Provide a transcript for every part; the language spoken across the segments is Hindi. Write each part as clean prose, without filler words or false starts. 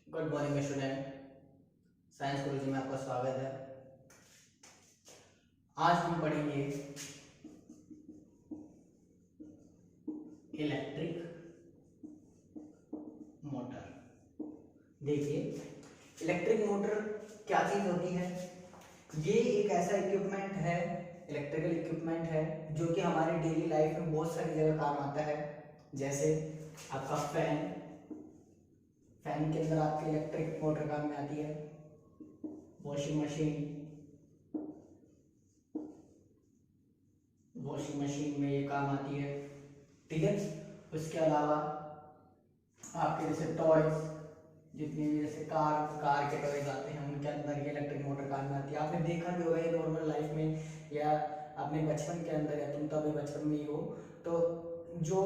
Good morning student. साइंस गुरुजी में आपका स्वागत है। आज हम पढ़ेंगे इलेक्ट्रिक मोटर। देखिए, इलेक्ट्रिक मोटर क्या चीज होती है। ये एक ऐसा इक्विपमेंट है, इलेक्ट्रिकल इक्विपमेंट है जो कि हमारे डेली लाइफ में बहुत सारी जगह काम आता है। जैसे आपका फैन, फैन के अंदर आपकी इलेक्ट्रिक मोटर काम में आती है। वॉशिंग मशीन, वॉशिंग मशीन में ये काम आती है। ठीक है। उसके अलावा आपके जैसे टॉयज, जितनी भी जैसे कार के टॉयज आते हैं उनके अंदर ये इलेक्ट्रिक मोटर काम में आती है। आपने देखा भी होगा ये नॉर्मल लाइफ में, या अपने बचपन के अंदर, या तुम तो अभी बचपन में ही हो, तो जो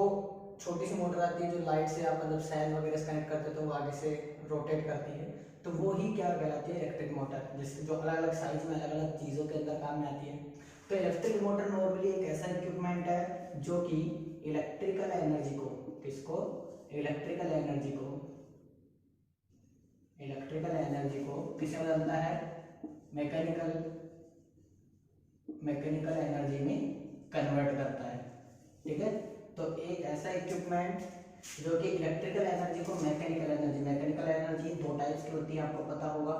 छोटी सी मोटर आती है जो लाइट से आप मतलब सैन वगैरह कनेक्ट करते हो तो वो आगे से रोटेट करती है, तो वो ही क्या कहलाती है, इलेक्ट्रिक मोटर, जिससे जो अलग अलग साइज में अलग अलग चीज़ों के अंदर काम में आती है। तो इलेक्ट्रिक मोटर नॉर्मली एक ऐसा इक्विपमेंट है जो कि इलेक्ट्रिकल एनर्जी को, किसको, इलेक्ट्रिकल एनर्जी को, इलेक्ट्रिकल एनर्जी को किससे बदलता है, मैकेनिकल, मैकेनिकल एनर्जी में कन्वर्ट करता है। ठीक है। तो एक ऐसा इक्विपमेंट जो कि इलेक्ट्रिकल एनर्जी को मैकेनिकल एनर्जी, मैकेनिकल एनर्जी दो टाइप्स की होती है, आपको पता होगा।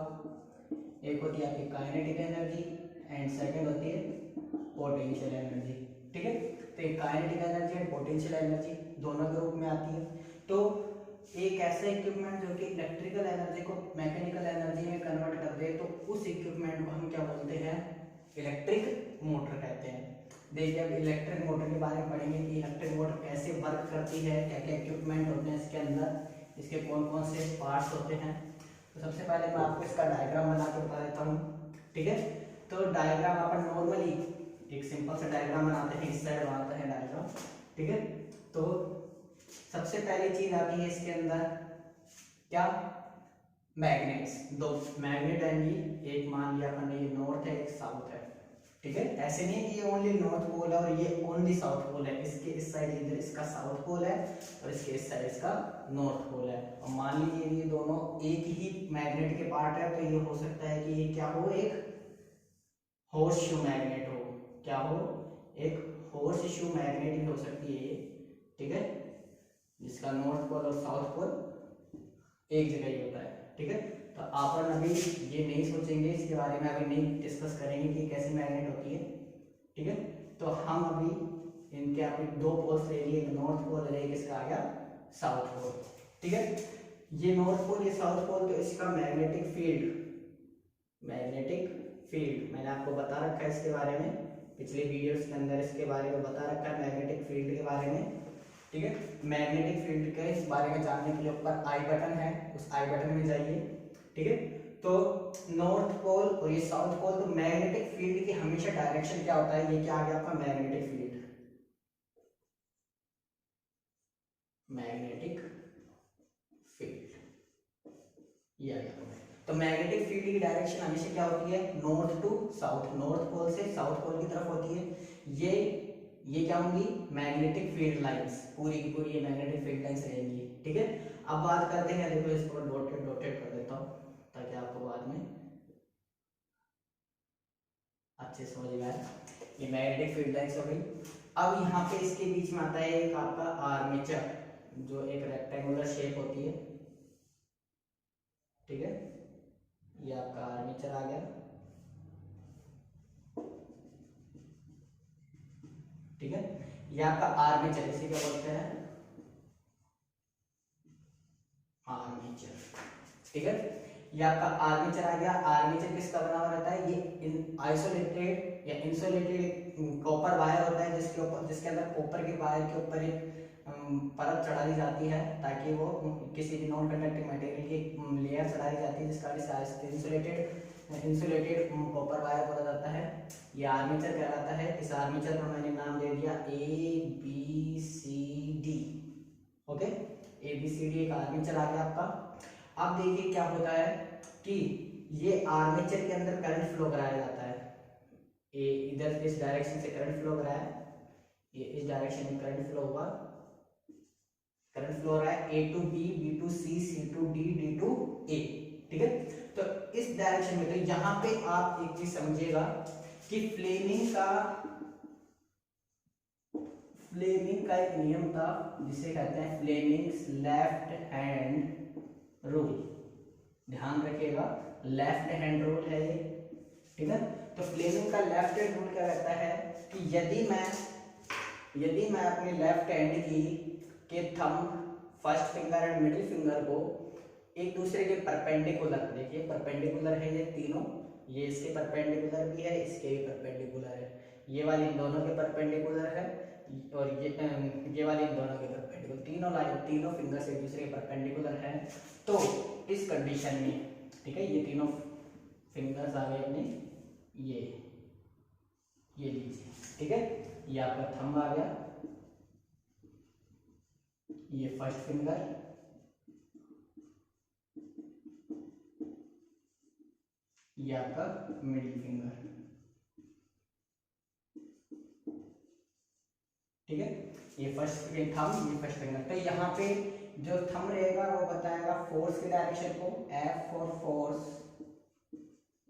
एक होती है आपकी काइनेटिक एनर्जी एंड सेकंड होती है पोटेंशियल एनर्जी। ठीक है। तो एक kinetic energy and potential energy दोनों के रूप में आती है। तो एक ऐसा इक्विपमेंट जो कि इलेक्ट्रिकल एनर्जी को मैकेनिकल एनर्जी में कन्वर्ट कर दे, तो उस इक्विपमेंट को हम क्या बोलते हैं, इलेक्ट्रिक मोटर कहते हैं। देखिए, अब इलेक्ट्रिक मोटर के बारे में पढ़ेंगे कि इलेक्ट्रिक मोटर कैसे वर्क करती है, क्या क्या इक्विपमेंट होते हैं इसके अंदर, इसके कौन कौन से पार्ट्स होते हैं। तो सबसे पहले मैं आपको इसका डायग्राम बना के बता देता हूँ। ठीक है। तो डायग्राम अपन नॉर्मली एक सिंपल सा डायग्राम बनाते हैं, इस साइड बनाते हैं डायग्राम। ठीक है। तो सबसे पहली चीज आती है इसके अंदर क्या, मैग्नेट्स। दो मैग्नेट आएंगी, एक मान लिया अपन ने ये नॉर्थ है, एक साउथ है। ठीक है। ऐसे नहीं कि ये ओनली नॉर्थ पोल है और ये ओनली साउथ पोल है, इसके इस साइड इधर इसका साउथ पोल है और इसके इस साइड इसका नॉर्थ पोल है। और मान लीजिए ये दोनों एक ही मैग्नेट के पार्ट है, तो ये हो सकता है कि ये क्या हो, एक हॉर्स शू मैग्नेट हो। क्या हो, एक हॉर्स शू मैग्नेट भी हो सकती है ये। ठीक है। जिसका नॉर्थ पोल और साउथ पोल एक जगह ही होता है। ठीक है। तो अपन अभी ये नहीं सोचेंगे इसके बारे में, अभी नहीं डिस्कस करेंगे कि कैसी मैग्नेट होती है। ठीक है। तो हम अभी इनके अभी दो पोल्स ले लिए, एक नॉर्थ पोल और एक इसका आ गया साउथ पोल। ठीक है। ये नॉर्थ पोल, ये साउथ पोल, तो इसका मैग्नेटिक फील्ड, मैग्नेटिक फील्ड मैंने आपको बता रखा है इसके बारे में, पिछले वीडियोस के अंदर इसके बारे में बता रखा है मैग्नेटिक फील्ड के बारे में। ठीक है। मैग्नेटिक फील्ड के इस बारे में जानने के लिए ऊपर आई बटन है, उस आई बटन में जाइए। ठीक है। तो नॉर्थ पोल और ये साउथ पोल, तो मैग्नेटिक फील्ड की हमेशा डायरेक्शन क्या होता है, ये क्या आ गया आपका मैग्नेटिक फील्ड, मैग्नेटिक फील्ड ये आ गया। तो मैग्नेटिक फील्ड की डायरेक्शन हमेशा क्या होती है, north to south, north pole से साउथ पोल की तरफ होती है। ये क्या होंगी, मैग्नेटिक फील्ड लाइंस, पूरी की पूरी ये मैग्नेटिक फील्ड लाइंस रहेंगी। ठीक है। अब बात करते हैं, देखो इसको डॉटेड डॉटेड कर देता हूँ ताकि आपको बाद में अच्छे समझ में आए। ये मैग्नेटिक फील्ड लाइंस हो गई। अब यहाँ पे इसके बीच में आता है एक आपका आर्मेचर, जो एक रेक्टेंगुलर शेप होती है। ठीक है। ये आपका आर्मेचर आ गया। ठीक है। ये आपका आर्मेचर, इसे क्या बोलते हैं, आर्मेचर। ठीक है। ये आपका आर्मेचर आ गया। आर्मेचर किसका बना हुआ रहता है, ये आइसोलेटेड या इंसुलेटेड कॉपर वायर होता है, जिसके ऊपर, जिसके अंदर कॉपर के वायर के ऊपर एक परत चढ़ा दी जाती है ताकि वो किसी भी नॉन कंडक्टिंग मटेरियल की लेयर चढ़ाई जाती है, जिसका इंसुलेटेड इंसुलेटेड कॉपर वायर बोला जाता है। ये आर्मेचर कहलाता है। इस आर्मेचर को मैंने नाम दे दिया ABCD। ओके, ABCD एक आर्मेचर आ गया आपका। अब देखिए क्या होता है कि ये आर्मेचर के अंदर करंट फ्लो कराया जाता है। ये इधर इस डायरेक्शन से करंट फ्लो कराया, ये इस डायरेक्शन में करंट फ्लो हुआ, करंट फ्लो हो रहा है A to B, B to C, C to D, D to A, ठीक है। तो इस डायरेक्शन में, तो यहाँ पे आप एक चीज समझिएगा कि फ्लेमिंग का एक नियम था जिसे कहते हैं फ्लेमिंग्स लेफ्ट हैंड रूल। ध्यान रखिएगा, लेफ्ट हैंड रूल है ये, ठीक है। तो फ्लेमिंग का लेफ्ट हैंड रूल क्या कहता है कि यदि मैं अपने लेफ्ट हैंड के thumb, first finger and middle finger को एक दूसरे के परपेंडिकुलर, देखिए परपेंडिकुलर है ये तीनों, ये इसके परपेंडिकुलर भी है, इसके भी परपेंडिकुलर है, ये वाली इन दोनों के परपेंडिकुलर है और ये वाली इन दोनों के परपेंडिकुलर, तीनों लाइन, तीनों फिंगर्स एक दूसरे के परपेंडिकुलर है। तो इस कंडीशन में, ठीक है, ये तीनों फिंगर्स आ गए अपने, ये लीजिए, ठीक है, ये आपका थंब आ गया, ये फर्स्ट फिंगर, ये आपका मिडिल फिंगर, ठीक है, ये फर्स्ट थंब, ये फर्स्ट फिंगर। तो यहाँ पे जो थंब रहेगा वो बताएगा फोर्स की डायरेक्शन को, F फॉर फोर्स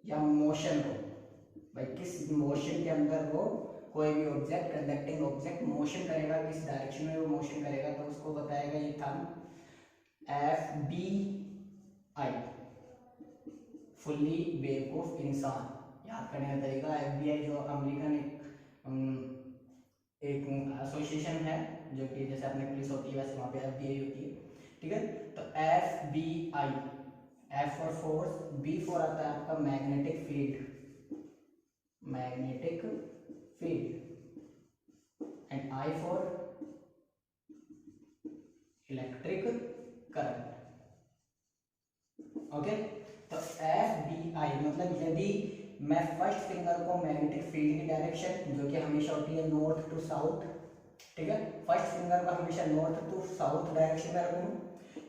या मोशन को, भाई किस मोशन के अंदर वो कोई भी ऑब्जेक्ट, कंडक्टिंग ऑब्जेक्ट मोशन करेगा, किस डायरेक्शन में वो मोशन करेगा, तो उसको बताएगा ये थंब FBI, फुल्ली बेवकूफ इंसान। याद करने का तरीका, FBI जो अमेरिकन एक एसोसिएशन है, जो कि जैसे अपने पुलिस होती है वैसे वहाँ पे FBI होती है, ठीक है। तो FBI, F for force, B for आता है आपका magnetic field and I for electric current, okay. तो FBI मतलब यदि मैं फर्स्ट फिंगर को मैग्नेटिक फील्ड की डायरेक्शन, जो कि हमेशा होती है नॉर्थ टू साउथ, ठीक है, फर्स्ट फिंगर को हमेशा नॉर्थ टू साउथ डायरेक्शन में रखूं,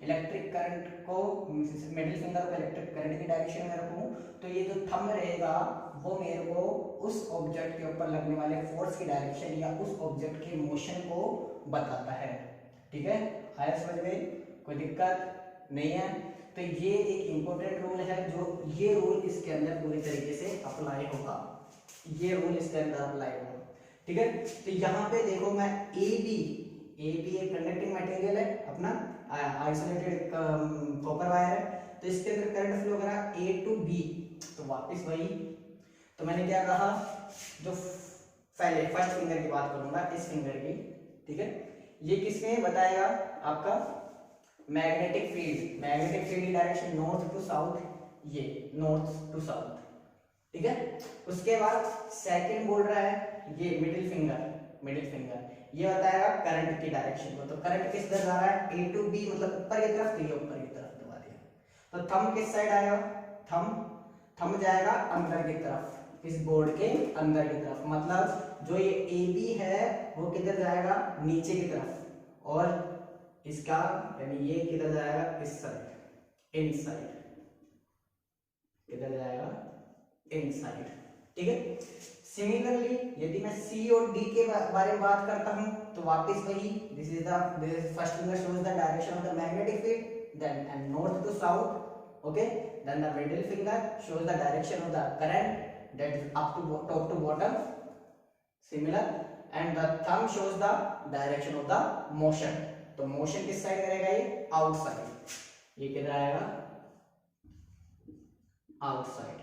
इलेक्ट्रिक करंट को, मिडिल फिंगर को इलेक्ट्रिक करंट की डायरेक्शन में रखूं, तो ये जो थंब रहेगा वो मेरे को उस ऑब्जेक्ट के ऊपर लगने वाले फोर्स की डायरेक्शन या उस ऑब्जेक्ट के मोशन को बताता है, ठीक है। आया समझ में, कोई दिक्कत नहीं है। तो ये एक इंपॉर्टेंट रूल है, जो ये रूल इसके अंदर पूरी तरीके से अप्लाई होगा, ये रूल इसके अंदर अप्लाई होगा, ठीक है। तो यहाँ पे देखो मैं AB एक कंडक्टिंग मटेरियल है अपना, आइसोलेटेड कॉपर वायर है, तो इसके अंदर करंट फ्लो करा A टू B, तो वापस वही, तो मैंने क्या कहा, जो पहले फर्स्ट फिंगर की बात करूंगा, इस फिंगर की, ठीक है, ये किसमें बताएगा आपका मैग्नेटिक फील्ड की डायरेक्शन नॉर्थ टू साउथ, ये नॉर्थ टू साउथ, ठीक है। उसके बाद सेकंड बोल रहा है ये मिडिल फिंगर, ये बताएगा करंट की डायरेक्शन को, तो करंट किस तरफ जा रहा है, A टू B, मतलब ऊपर की तरफ, तो ये ऊपर की तरफ दबा दिया। तो थंब किस साइड आएगा, थंब जाएगा अंदर की तरफ, इस बोर्ड के अंदर की तरफ, मतलब जो ये AB है वो किधर जाएगा, नीचे की तरफ, और इसका यानी ये किधर जाएगा, इस साइड, इनसाइड, किधर जाएगा, इनसाइड, ठीक है। सिमिलरली यदि मैं C और D के बारे में बात करता हूं, तो वापस वही, this is the first finger shows the direction of the magnetic field, then and north to south, okay, then the middle finger shows the direction of the current, that is up to top to bottom, similar, and the thumb shows the direction of the motion, तो मोशन किस साइड करेगा, ये आउटसाइड, ये किधर आएगा, आउटसाइड,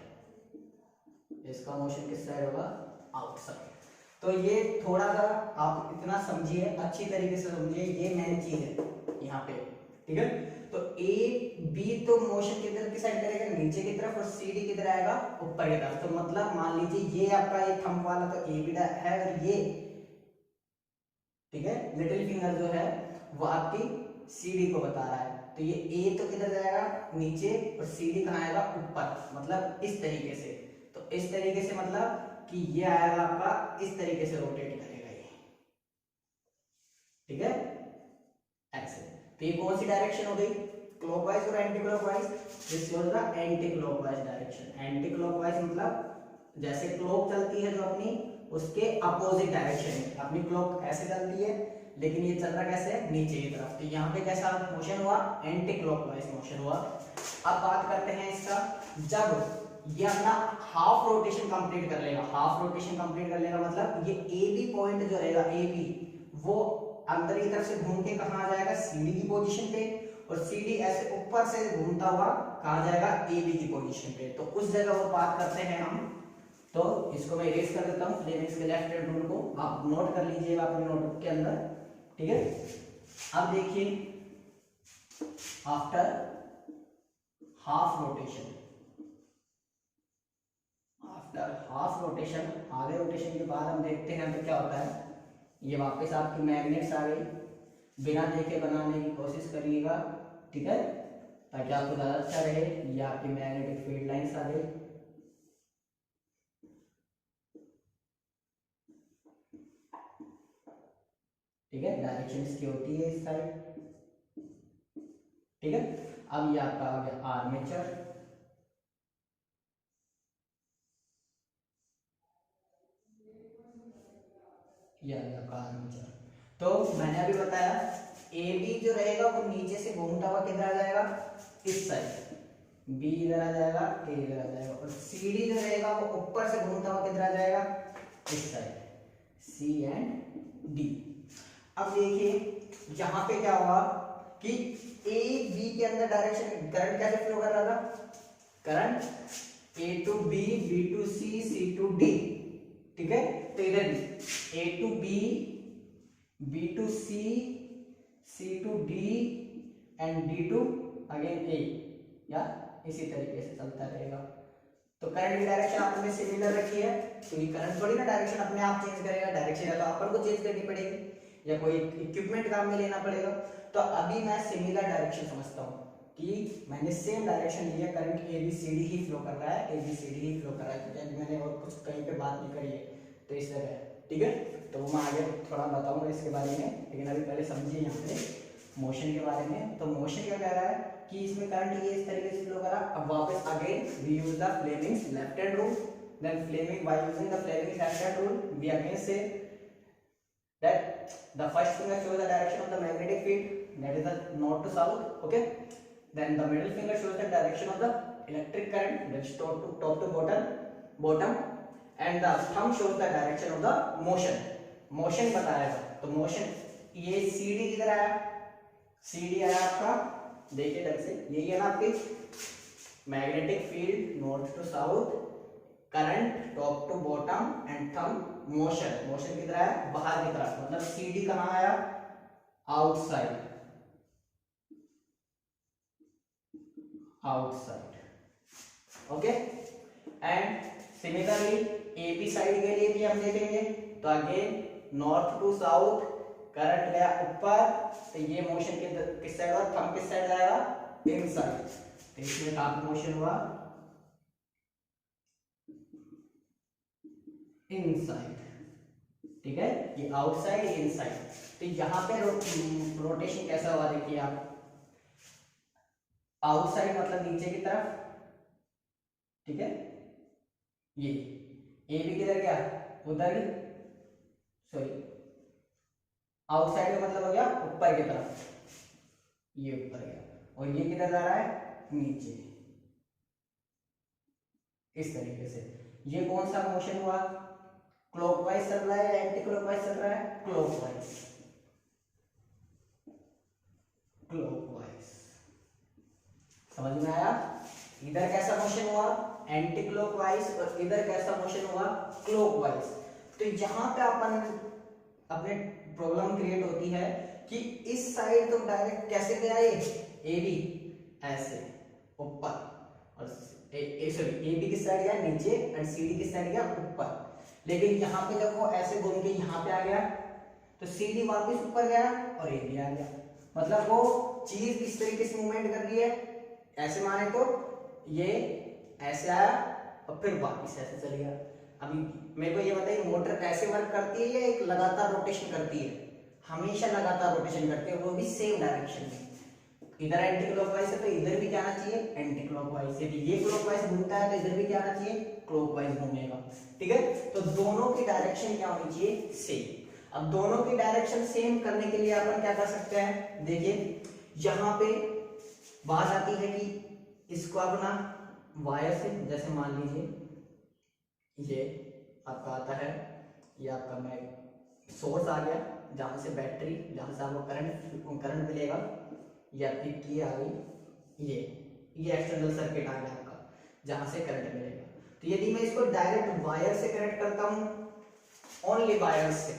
इसका मोशन किस साइड होगा, आउटसाइड। तो ये थोड़ा सा आप इतना समझिए, अच्छी तरीके से समझिए, ये मेन चीज है यहाँ पे, ठीक है। तो AB तो मोशन किधर की साइड करेगा, नीचे की तरफ, और CD किधर आएगा, ऊपर की तरफ। तो मतलब मान लीजिए ये आपका ये थंब वाला तो AB है, और ये, ठीक है, लिटिल फिंगर जो है वो आपकी CD को बता रहा है, तो ये A तो किधर जाएगा, नीचे, और CD कहाँ आएगा, ऊपर, मतलब इस तरीके से। तो इस तरीके से मतलब कि ये आएगा आपका इस तरीके से रोटेट करेगा ये, ठीक है, ऐसे। तो ये कौन सी डायरेक्शन हो गई, क्लॉकवाइज और anti clockwise, this shows the anti clockwise direction. Anti clockwise मतलब जैसे क्लॉक चलती है जो अपनी, उसके अपोजिट डायरेक्शन में। अपनी क्लॉक ऐसे चलती है लेकिन ये चल रहा कैसे है, नीचे की तरफ। तो यहाँ पे कैसा मोशन हुआ, एंटी क्लॉकवाइज मोशन हुआ। अब बात करते हैं इसका, जब ये अपना हाफ रोटेशन कंप्लीट कर लेगा, हाफ रोटेशन कंप्लीट कर लेगा मतलब ये ए बी पॉइंट जो रहेगा, ए बी, वो अंदर की तरफ से घूम के कहाँ आ जाएगा, सी डी की पोजीशन पे, और सी डी ऐसे ऊपर से घूमता हुआ कहाँ जाएगा, ए बी की पोजीशन पे। तो उस जगह वो बात करते हैं हम। तो इसको मैं इरेज कर देता हूँ, फ्लेमिंग्स के लेफ्ट हैंड रूल को आप नोट कर लीजिएगा अपने नोटबुक के अंदर, ठीक है। अब देखिए, after half rotation, after half rotation, आधे रोटेशन के बाद हम देखते हैं तो क्या होता है। ये वापस आपकी मैग्नेट्स आ गई, बिना देखे बनाने की कोशिश करिएगा, ठीक है, ताकि आपको ज़्यादा अच्छा रहे। ये आपकी मैग्नेटिक फील्ड लाइंस आ गई, ठीक है, डायरेक्शन इसकी होती है इस साइड, ठीक है। अब ये आपका आ गया आर्मेचर, ये आपका आर्मेचर। तो मैंने अभी बताया ए बी जो रहेगा वो नीचे से घूमता हुआ किधर आ जाएगा, इस साइड, बी इधर आ जाएगा, ए इधर आ जाएगा, और सी डी जो रहेगा वो ऊपर से घूमता हुआ किधर आ जाएगा, इस साइड, सी एंड डी। अब देखिए यहाँ पे क्या हुआ कि ए बी के अंदर डायरेक्शन करंट कैसे फ्लो कर रहा था, current A to B, B to C, C to D, ठीक है। तो इधर भी A to B, B to C, C to D and D to again A, या इसी तरीके से चलता रहेगा। तो करंट की डायरेक्शन आपने सिमिलर रखी है, क्योंकि करंट थोड़ी ना डायरेक्शन अपने आप चेंज करेगा, डायरेक्शन है तो अपन को चेंज करनी पड़ेगी या कोई इक्विपमेंट काम में लेना पड़ेगा। तो अभी मैं सिमिलर डायरेक्शन समझता हूँ कि मैंने सेम डायरेक्शन लिया, current A B C D ही फ्लो कर रहा है, ए बी सी डी ही फ्लो कर रहा है, क्योंकि मैंने और कुछ कहीं पे बात नहीं करी है, तो इस तरह है, ठीक है। तो वो मैं आगे थोड़ा बताऊंगा इसके बारे में, लेकिन अभी पहले समझिए यहाँ पे मोशन के बारे में। तो मोशन क्या कह रहा है कि इसमें करंट ये इस तरीके से फ्लो करा। अब वापस again we use the Fleming's left hand rule, then Fleming by using the Fleming's left hand rule we again से that the first finger shows the direction of the magnetic field, that is the north to south, okay. Then the middle finger shows the direction of the electric current, that is top to bottom, and the thumb shows the direction of the motion बताएगा। तो motion ये CD किधर आया, CD आया आपका, देखिए ढंग से, यही है ना आपकी magnetic field north to south, current top to bottom and thumb motion किधर आया, बाहर की तरफ, मतलब CD कहाँ आया, outside, okay. And similarly AB side के लिए भी हम देखेंगे। तो again north to south, current गया ऊपर, तो ये मोशन किस साइड हुआ, थंब किस साइड जाएगा, इनसाइड। तो इसमें टॉप मोशन हुआ इनसाइड, ठीक है, ये आउटसाइड ये इनसाइड। तो यहाँ पे रोटेशन कैसा हुआ देखिए आप, आउटसाइड मतलब नीचे की तरफ, ठीक है, ये ए बी किधर गया, उधर, सॉरी, आउटसाइड का मतलब हो गया ऊपर की तरफ, ये ऊपर गया, और ये किधर जा रहा है, नीचे, इस तरीके से। ये कौन सा मोशन हुआ, क्लॉकवाइज चल रहा है या एंटी क्लॉकवाइज चल रहा है, क्लॉकवाइज, समझ में आया। इधर कैसा मोशन हुआ, एंटी क्लॉकवाइज, और इधर कैसा मोशन हुआ, क्लॉकवाइज। तो यहाँ पे अपन अपने प्रॉब्लम क्रिएट होती है कि इस साइड तो डायरेक्ट कैसे गया, ये ए बी ऐसे ऊपर, और सॉरी ए बी किस साइड गया, नीचे, एंड सी डी किस साइड गया, ऊपर। लेकिन यहाँ पे जब वो ऐसे घूम के यहाँ पे आ गया, तो सी डी वापस ऊपर गया और ए बी आ गया, मतलब वो चीज किस तरीके से मूवमेंट कर रही है, ऐसे माने तो ये ऐसे आया और फिर वापस ऐसे चल गया। अभी मेरे को ये बताइए, मोटर ऐसे वर्क करती है या एक लगातार रोटेशन करती है, हमेशा लगातार रोटेशन करती है, वो भी सेम डायरेक्शन में। इधर एंटी क्लॉकवाइज है तो इधर भी क्या आना चाहिए एंटी क्लॉकवाइज। यदि ये क्लॉकवाइज घूमता है तो इधर भी क्या आना चाहिए क्लॉकवाइज घूमेगा। ठीक है, तो दोनों की डायरेक्शन क्या होनी चाहिए सेम। अब दोनों की डायरेक्शन सेम करने के लिए अपन क्या कर सकते हैं, देखिए यहाँ पे बात आती है कि इसको अपना वायर से, जैसे मान लीजिए ये आपका आता है, ये आपका मैं सोर्स आ गया जहां से बैटरी, जहां से आपको करंट मिलेगा, ये आपकी की आ गई, ये एक्सटर्नल सर्किट आ गया आपका जहां से करंट मिलेगा। तो यदि मैं इसको डायरेक्ट वायर से कनेक्ट करता हूं, ओनली वायर से,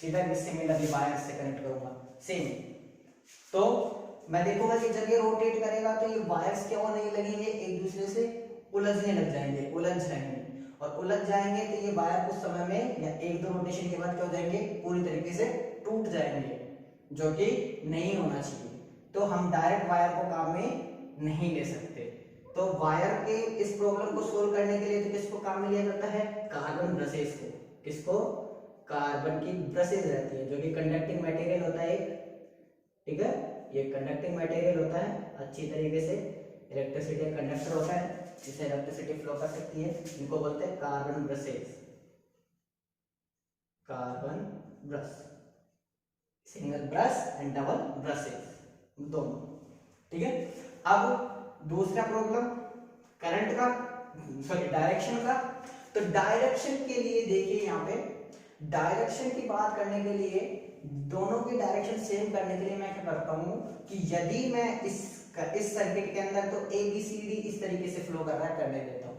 इधर सिमिलरली वायर से कनेक्ट करूंगा सेम, तो मैं देखूंगा कि जब ये रोटेट करेगा तो ये वायर्स क्या नहीं लगेंगे, एक दूसरे से उलझने लग जाएंगे, उलझ जाएंगे, और उलझ जाएंगे तो ये वायर कुछ समय में या एक दो रोटेशन के बाद क्या हो जाएंगे, पूरी तरीके से टूट जाएंगे, जो कि नहीं होना चाहिए। तो हम डायरेक्ट वायर को काम में नहीं ले सकते। तो वायर के इस प्रॉब्लम को सोल्व करने के लिए तो किसको काम में लिया जाता है, कार्बन ब्रशेस को। किसको, कार्बन की ब्रशेस रहती है जो कि कंडक्टिंग मटेरियल होता है एक, ठीक है, ये कंडक्टिंग मटेरियल होता है, अच्छी तरीके से इलेक्ट्रिसिटी कंडक्टर होता है, जिससे इलेक्ट्रिसिटी फ्लो कर सकती है, इनको बोलते हैं carbon brushes, carbon brush, single brush and double brushes दोनों। ठीक है, अब दूसरा प्रॉब्लम करंट का, सॉरी डायरेक्शन का। तो डायरेक्शन के लिए देखिए यहाँ पे, डायरेक्शन की बात करने के लिए, दोनों की डायरेक्शन सेम करने के लिए मैं क्या करता हूं कि यदि मैं इस सर्किट के अंदर तो ए बी सी डी इस तरीके से फ्लो कर रहा है, करने देता हूं,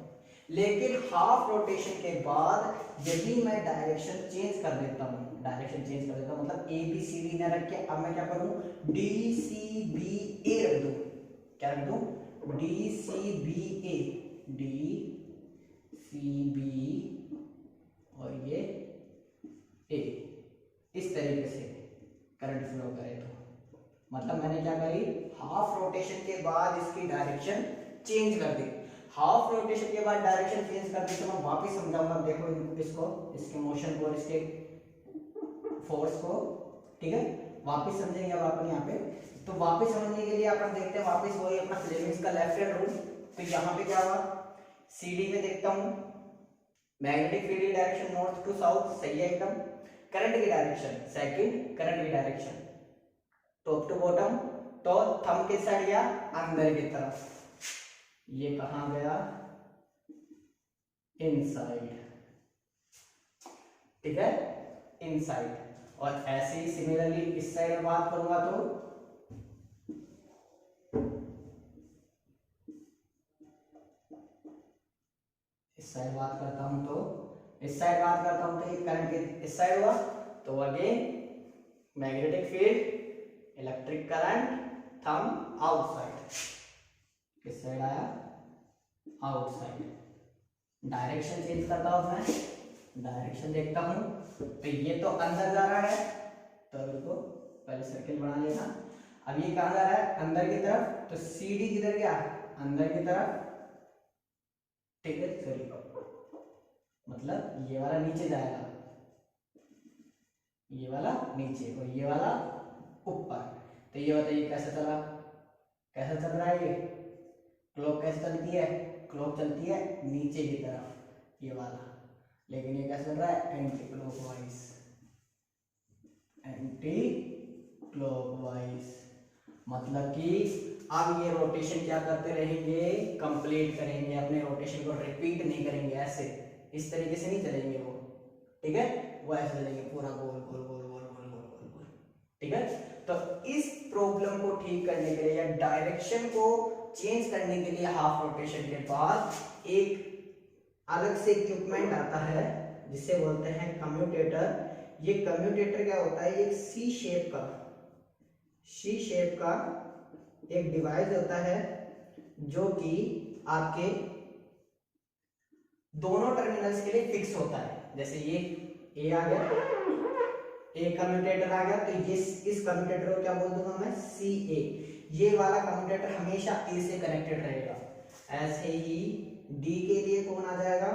लेकिन हाफ रोटेशन के बाद यदि मैं डायरेक्शन चेंज कर देता हूं, डायरेक्शन चेंज कर देता हूं मतलब ए बी सी डी न रख के अब मैं क्या करूं, डी सी बी ए रख दूं, क्या रख दूं, डी सी बी ए, डी सी बी और ये ए, इस तरीके से करंट फ्लो करे तो मतलब मैंने क्या करी, हाफ रोटेशन के बाद इसकी डायरेक्शन चेंज कर दी। हाफ रोटेशन के बाद डायरेक्शन चेंज कर दी तो मैं वापस समझाऊंगा, देखो इसको, इसके मोशन को और इसके फोर्स को, ठीक है, वापस समझेंगे अब अपन यहाँ पे। तो वापस समझने के लिए अपन देखते हैं वापस वही अपना फ्लेमिंग्स का लेफ्ट हैंड रूल। तो यहाँ पे क्या हुआ, सीडी में देखता हूँ magnetic field direction north to south, सही है एकदम। करंट की डायरेक्शन सेकंड, करंट की डायरेक्शन टॉप टू बॉटम, तो थंब किस साइड गया, अंदर की तरफ, ये कहां गया, इनसाइड, ठीक है, इनसाइड। और ऐसे ही सिमिलरली इस साइड बात करूंगा तो इस साइड बात करता हूं तो इस साइड बात करता हूं तो ये करंट के इस साइड हुआ, तो again magnetic field, electric current, thumb outside, किस साइड आया, आउटसाइड। डायरेक्शन चेंज करता हूं मैं, डायरेक्शन देखता हूं तो ये तो अंदर जा रहा है, तो इसको पहले सर्किल बना लेना। अब ये कहां जा रहा है, अंदर की तरफ, तो सीडी किधर गया, अंदर की तरफ, ठीक है, सॉरी मतलब ये वाला नीचे जाएगा, ये वाला नीचे और ये वाला ऊपर। तो ये बताइए कैसे चला, कैसे चल रहा है, ये क्लॉक कैसे चलती है, क्लॉक चलती है नीचे की तरफ ये वाला, लेकिन ये कैसे चल रहा है, एंटी क्लॉकवाइज, एंटी क्लॉकवाइज। मतलब कि अब ये रोटेशन क्या करते रहेंगे, कंप्लीट करेंगे, अपने रोटेशन को रिपीट नहीं करेंगे, ऐसे इस तरीके से नहीं चलेंगे वो, ठीक है, वो ऐसे चलेंगे पूरा गोल गोल गोल गोल गोल गोल गोल गोल, ठीक है। तो इस प्रॉब्लम को ठीक करने के लिए या डायरेक्शन को चेंज करने के लिए हाफ रोटेशन के बाद एक अलग से इक्विपमेंट आता है जिसे बोलते हैं कम्यूटेटर। ये कम्यूटेटर क्या होता है, एक सी शेप का एक डिवाइस होता है जो कि आपके दोनों टर्मिनल्स के लिए फिक्स होता है। जैसे ये ए आ गया, ए कम्यूटेटर आ गया, तो ये इस कम्यूटेटर को क्या बोल दूंगा मैं, सी ए। ये वाला कम्यूटेटर हमेशा ए से कनेक्टेड रहेगा। ऐसे ही डी के लिए कौन आ जाएगा,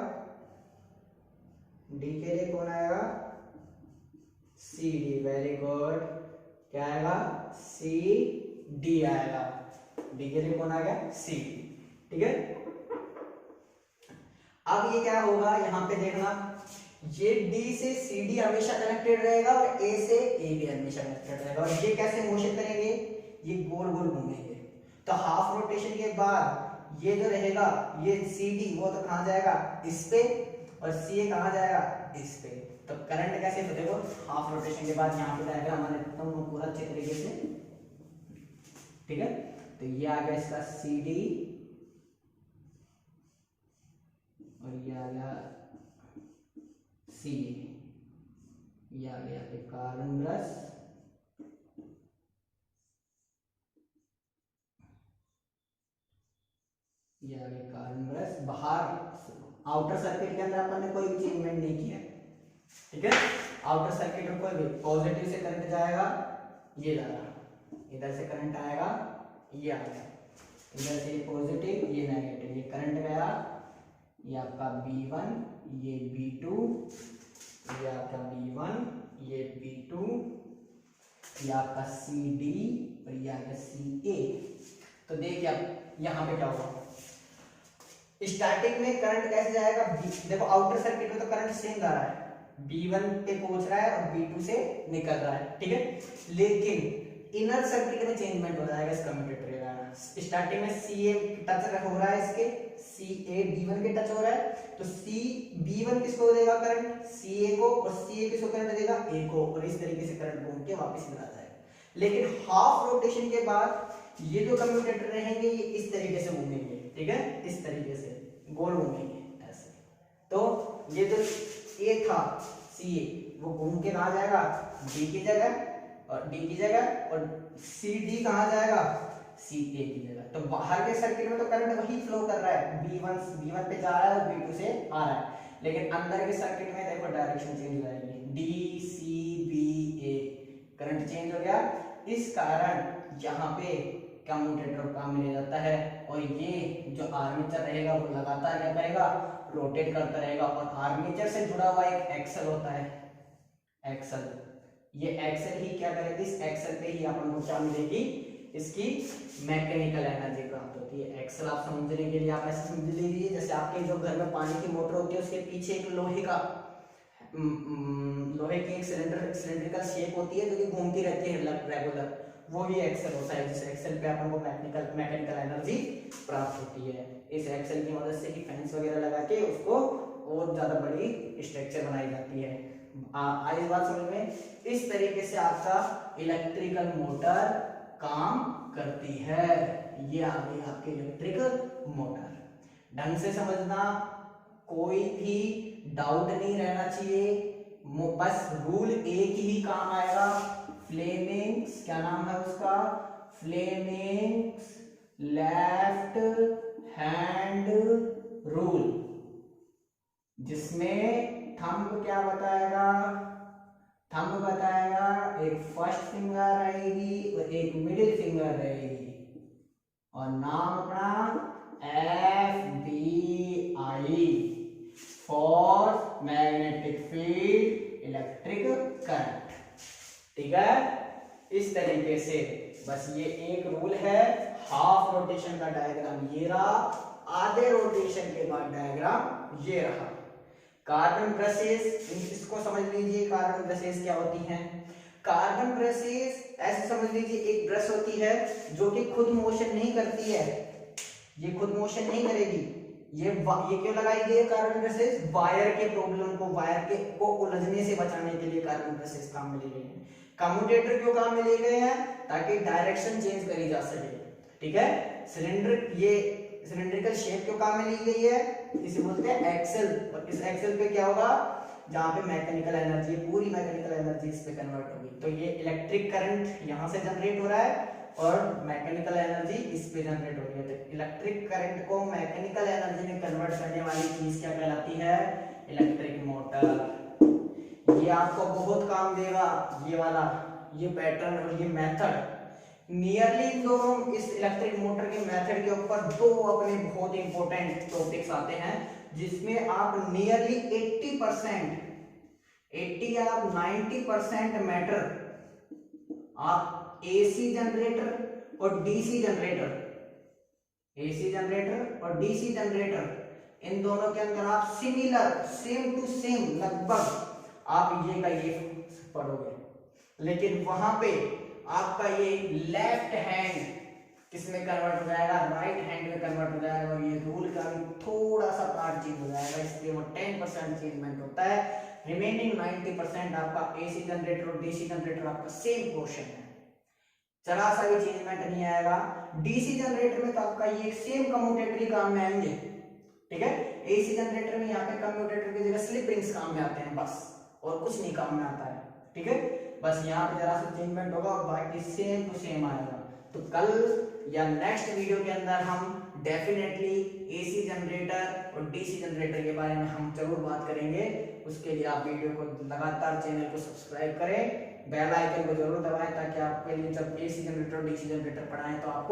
डी के लिए कौन आएगा, सी डी, वेरी गुड, क्या आएगा, सी डी आएगा। डी के लिए कौन आ गया, सी। ठीक है, अब ये क्या होगा, यहाँ पे देखना, ये डी से सी डी हमेशा कनेक्टेड रहेगा और ए से ए भी हमेशा कनेक्टेड रहेगा। और ये कैसे मोशन करेंगे, ये गोल गोल घूमेंगे। तो हाफ रोटेशन के बाद ये जो रहेगा, ये सी डी वो तो कहाँ जाएगा, इस पे, और सी ए कहाँ जाएगा, इस पे। तो करंट कैसे, तो देखो हाफ रोटेशन के बाद यहाँ पे डायग्राम बना देता हूँ पूरा अच्छे तरीके से। ठीक है, तो ये आ गया इसका सी डी और ये आ गया सी ए, ये आ गया पे कार्बन ब्रश, ये आ गया कार्बन ब्रश। बाहर आउटर सर्किट के अंदर अपन ने कोई भी चेंजमेंट नहीं किया। ठीक है, आउटर सर्किट में कोई भी पॉजिटिव से करंट जाएगा, ये जा रहा, इधर से करंट आएगा, ये आ गया, इधर से ये पॉजिटिव, ये नेगेटिव, ये करंट गया, ये आपका B1, ये B2, ये आपका B1, ये B2, ये आपका CD और ये आपका CA। तो देखिए अब यहाँ पे क्या होगा, स्टार्टिंग में करंट कैसे जाएगा, देखो आउटर सर्किट में तो करंट सेम जा रहा है, B1 पे पहुंच रहा है और B2 से निकल रहा है। ठीक है, लेकिन इनर सर्किट में चेंजमेंट हो जाएगा इस कम्यूटेटर के कारण। स्टार्टिंग में CA टच हो रहा है, इसके CA B1 के टच हो रहा है, तो B1 किसको देगा करंट, CA को, और CA किसको करंट देगा, A को, और इस तरीके से करंट घूम के वापस इधर आ जाएगा। लेकिन हाफ रोटेशन के बाद ये जो कम्यूटेटर रहेंगे ये इस तरीके से घूमेंगे। ठीक है, इस तरीके से गोल घूमेंगे ऐसे। तो ये जो A था CA वो घूम के कहा जाएगा, D की जगह, और D की जगह, और CD कहाँ जाएगा, CA की जगह। तो बाहर के सर्किट में तो करंट वही फ्लो कर रहा है, B1 पे जा रहा है और B2 से आ रहा है, लेकिन अंदर के सर्किट में देखो डायरेक्शन चेंज हो जाएगी, DCBA करंट चेंज हो गया। इस कारण यहाँ पे कम्यूटेटर काम में ले जाता है, और ये जो आर्मेचर रहेगा वो लगातार क्या करेगा, रोटेट करता रहेगा। और आर्मेचर से जुड़ा हुआ एक एक्सल होता है, एक्सल, ये एक्सल ही क्या करेगी, इस एक्सल पे ही अपन को क्या मिलेगी, इसकी मैकेनिकल एनर्जी प्राप्त होती है। एक्सल आप समझने के लिए आप ऐसे समझ लीजिए, जैसे आपके जो घर में पानी की मोटर होती है उसके पीछे एक लोहे की एक सिलेंड्रिकल शेप होती है जो कि घूमती रहती है रेगुलर, वो ही एक्सल होता है। जिस एक्सल पे अपन को मैकेनिकल एनर्जी प्राप्त होती है। इस एक्सल की मदद से ही फैंस वगैरह लगा के उसको और ज्यादा बड़ी स्ट्रक्चर बनाई जाती है। आई बात समझ में, इस तरीके से आपका इलेक्ट्रिकल मोटर काम करती है। ये आ गई आपकी इलेक्ट्रिकल मोटर, ढंग से समझना, कोई भी डाउट नहीं रहना चाहिए, बस रूल एक ही काम आएगा, फ्लेमिंग्स, क्या नाम है उसका, फ्लेमिंग्स लेफ्ट हैंड रूल, जिसमें थंब क्या बताएगा, थंब बताएगा एक फर्स्ट फिंगर रहेगी और एक मिडिल फिंगर रहेगी, और नाम अपना FBI for magnetic field electric current. ठीक है, इस तरीके से बस ये एक रूल है। हाफ रोटेशन का डायग्राम ये रहा, आधे रोटेशन के बाद डायग्राम ये रहा। कार्बन ब्रशेस, इसको समझ लीजिए, कार्बन ब्रशेस क्या होती हैं। कार्बन ब्रशेस ऐसे समझ लीजिए, एक ब्रश होती है जो कि खुद मोशन नहीं करती है, ये खुद मोशन नहीं करेगी। ये क्यों लगाई गई है कार्बन ब्रशेस, वायर के प्रॉब्लम को, वायर को उलझने से बचाने के लिए कार्बन ब्रशेस काम में लिए गए हैं। कम्यूटेटर क्यों काम में लिए गए हैं, ताकि डायरेक्शन चेंज करी जा सके। ठीक है, सिलेंड्रिकल शेप क्यों काम में ली गई है, इसे बोलते हैं एक्सेल। और इस एक्सेल पे क्या होगा, जहां पे मैकेनिकल एनर्जी, पूरी मैकेनिकल एनर्जी इस पे कन्वर्ट होगी। तो ये इलेक्ट्रिक करंट यहां से जनरेट हो रहा है और मैकेनिकल एनर्जी इस पे जनरेट हो रही है। तो इलेक्ट्रिक करंट को मैकेनिकल एनर्जी में कन्वर्ट करने वाली चीज क्या कहलाती है, इलेक्ट्रिक मोटर। ये आपको बहुत काम देगा, ये वाला, ये पैटर्न और ये मेथड। नियरली इन दोनों, इस इलेक्ट्रिक मोटर के मेथड के ऊपर दो अपने बहुत इंपॉर्टेंट टॉपिक्स आते हैं, जिसमें आप नियरली 80% 80 या 90% मैटर आप AC जनरेटर और DC जनरेटर एसी जनरेटर और डीसी जनरेटर, इन दोनों के अंदर आप सिमिलर, सेम टू सेम लगभग आप ये का ये पढ़ोगे, लेकिन वहां पे आपका ये लेफ्ट हैंड किसमें कन्वर्ट हो जाएगा, राइट हैंड में कन्वर्ट हो जाएगा, और ये रूल का भी थोड़ा सा पार्ट चेंज हो जाएगा, इसलिए वो 10% चेंजमेंट होता है। रिमेनिंग 90% आपका एसी जनरेटर और डीसी जनरेटर आपका सेम पोर्शन है, जरा सा भी चेंजमेंट नहीं आएगा। डीसी जनरेटर में तो आपका ये सेम कम्यूटेटर काम में आएंगे, ठीक है। एसी जनरेटर में यहाँ पे कम्यूटेटर की जगह स्लिप रिंग्स काम में आते हैं बस, और कुछ नहीं काम में आता है, ठीक है। बस यहाँ पे जरा सा चेंजमेंट होगा और बाकी सेम टू सेम आएगा। तो कल या नेक्स्ट वीडियो के अंदर हम डेफिनेटली एसी जनरेटर और डीसी जनरेटर के बारे में हम जरूर बात करेंगे। उसके लिए आप वीडियो को लगातार, चैनल को सब्सक्राइब करें, बेल आइकन को जरूर दबाएं, ताकि आपके लिए जब एसी जनरेटर और डीसी जनरेटर पढ़ाएं तो आपको